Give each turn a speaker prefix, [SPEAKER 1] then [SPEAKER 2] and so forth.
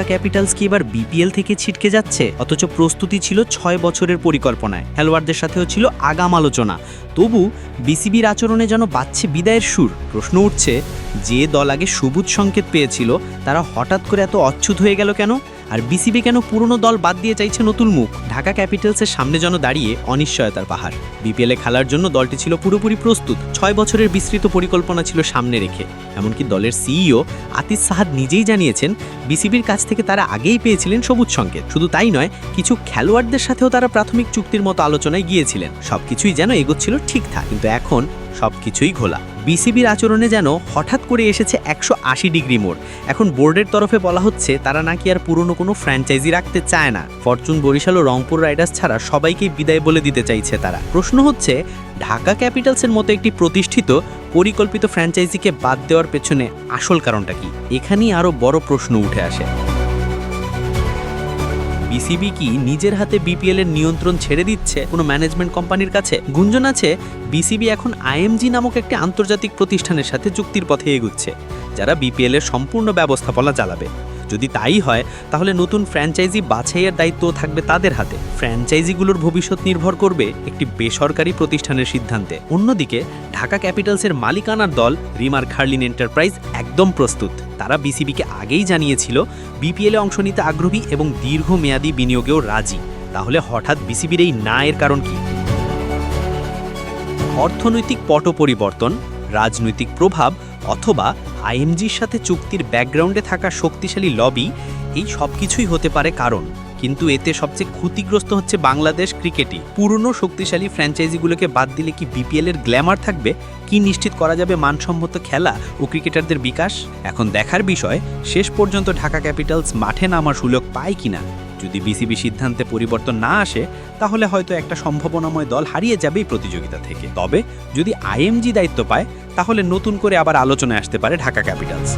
[SPEAKER 1] Dhaka Capitals কি এবার BPL থেকে ছিটকে যাচ্ছে? অথচ প্রস্তুতি ছিল ৬ বছরের পরিকল্পনায়, খেলোয়াড়দের সাথেও ছিল আগাম আলোচনা। তবু বিসিবির আচরণে যেন বাজছে বিদায়ের সুর। প্রশ্ন উঠছে, যে দল আগে সবুজ সংকেত পেয়েছিল তারা হঠাৎ করে এত অচ্ছুত হয়ে গেল কেন? আর বিসিবি কেন পুরনো দল বাদ দিয়ে চাইছে নতুন মুখ? ঢাকা ক্যাপিটালসের সামনে যেন দাঁড়িয়ে অনিশ্চয়তার পাহাড়। বিপিএলে খেলার জন্য দলটি ছিল পুরোপুরি প্রস্তুত, ৬ বছরের বিস্তৃত পরিকল্পনা ছিল সামনে রেখে। এমনকি দলের সিইও আতিস সাহাদ নিজেই জানিয়েছেন, বিসিবির কাছ থেকে তারা আগেই পেয়েছিলেন সবুজ সংকেত। শুধু তাই নয়, কিছু খেলোয়াড়দের সাথেও তারা প্রাথমিক চুক্তির মতো আলোচনায় গিয়েছিলেন। সবকিছুই যেন এগোচ্ছিল ঠিকঠাক, কিন্তু এখন সবকিছুই ঘোলা। বিসিবির আচরণে যেন হঠাৎ করে এসেছে ১৮০ ডিগ্রি মোড়। এখন বোর্ডের তরফে বলা হচ্ছে তারা নাকি আর পুরনো কোনো ফ্র্যাঞ্চাইজি রাখতে চায় না। ফরচুন, বরিশাল ও রংপুর রাইডার্স ছাড়া সবাইকে বিদায় বলে দিতে চাইছে তারা। প্রশ্ন হচ্ছে, ঢাকা ক্যাপিটালসের মতো একটি প্রতিষ্ঠিত পরিকল্পিত ফ্র্যাঞ্চাইজিকে বাদ দেওয়ার পেছনে আসল কারণটা কি? এখানেই আরও বড় প্রশ্ন উঠে আসে। বিসিবি কি নিজের হাতে বিপিএল এর নিয়ন্ত্রণ ছেড়ে দিচ্ছে কোনো ম্যানেজমেন্ট কোম্পানির কাছে? গুঞ্জন আছে, বিসিবি এখন আইএমজি নামক একটি আন্তর্জাতিক প্রতিষ্ঠানের সাথে চুক্তির পথে এগুচ্ছে, যারা বিপিএল এর সম্পূর্ণ ব্যবস্থাপনা চালাবে। যদি তাই হয়, তাহলে নতুন ফ্র্যাঞ্চাইজি বাছাইয়ের দায়িত্ব থাকবে তাদের হাতে। ফ্র্যাঞ্চাইজিগুলোর ভবিষ্যৎ নির্ভর করবে একটি বেসরকারি প্রতিষ্ঠানের সিদ্ধান্তে। অন্যদিকে ঢাকা ক্যাপিটালসের মালিকানার দল রিমার খার্লিন এন্টারপ্রাইজ একদম প্রস্তুত। তারা বিসিবিকে আগেই জানিয়েছিল বিপিএলে অংশ নিতে আগ্রহী এবং দীর্ঘমেয়াদী বিনিয়োগেও রাজি। তাহলে হঠাৎ বিসিবির এই না এর কারণ কি? অর্থনৈতিক পট পরিবর্তন, রাজনৈতিক প্রভাব, অথবা আইএমজির সাথে চুক্তির ব্যাকগ্রাউন্ডে থাকা শক্তিশালী লবি, এই সব কিছুই হতে পারে কারণ। কিন্তু এতে সবচেয়ে ক্ষতিগ্রস্ত হচ্ছে বাংলাদেশ ক্রিকেটই। পুরনো শক্তিশালী ফ্র্যাঞ্চাইজিগুলোকে বাদ দিলে কি বিপিএল এর গ্ল্যামার থাকবে? কি নিশ্চিত করা যাবে মানসম্মত খেলা ও ক্রিকেটারদের বিকাশ? এখন দেখার বিষয়, শেষ পর্যন্ত ঢাকা ক্যাপিটালস মাঠে নামার সুযোগ পায় কিনা। যদি বিসিবি সিদ্ধান্তে পরিবর্তন না আসে, তাহলে হয়তো একটা সম্ভাবনাময় দল হারিয়ে যাবেই প্রতিযোগিতা থেকে। তবে যদি আইএমজি দায়িত্ব পায়, তাহলে নতুন করে আবার আলোচনায় আসতে পারে ঢাকা ক্যাপিটালস।